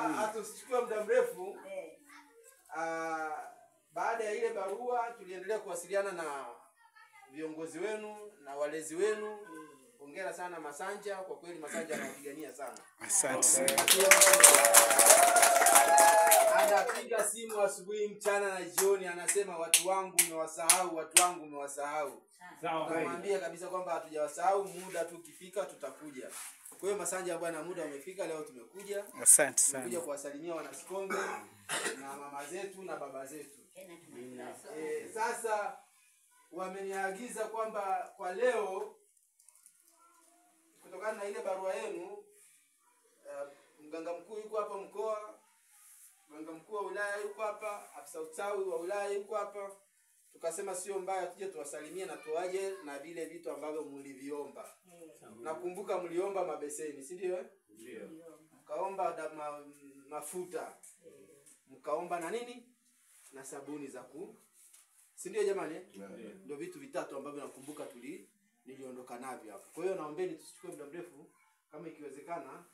Hata usichukue muda mrefu. Baada ya ile barua tuliendelea kuwasiliana na viongozi wenu na walezi wenu. Hongera sana Masanja, kwa kweli Masanja anawapigania sana. Asante. Anapiga simu asubuhi, mchana na jioni, anasema watu wangu umewasahau, watu wangu umewasahau. Sawa. Namwambia kabisa kwamba hatujawasahau, muda tu ukifika tutakuja. Kwa hiyo Masanja bwana, muda umefika, leo tumekuja. Asante sana. Tumekuja kuwasalimia wanasikonge na mama zetu na baba zetu. Sasa wameniagiza kwamba kwa leo, kutokana na ile barua yenu, mganga mkuu yuko hapa mkoa, mganga mkuu wa wilaya yuko hapa, afisa ustawi wa wilaya yuko hapa. Tukasema sio mbaya tuje tuwasalimie na tuaje na vile vitu ambavyo mliviomba. Nakumbuka mliomba mabeseni, si ndio? Ndio. Mkaomba mafuta. Mkaomba na nini? Na sabuni za si ndio jamani? Ndio vitu vitatu ambavyo nakumbuka niliondoka navyo hapo. Kwa hiyo naombeni tusichukue muda mrefu, kama ikiwezekana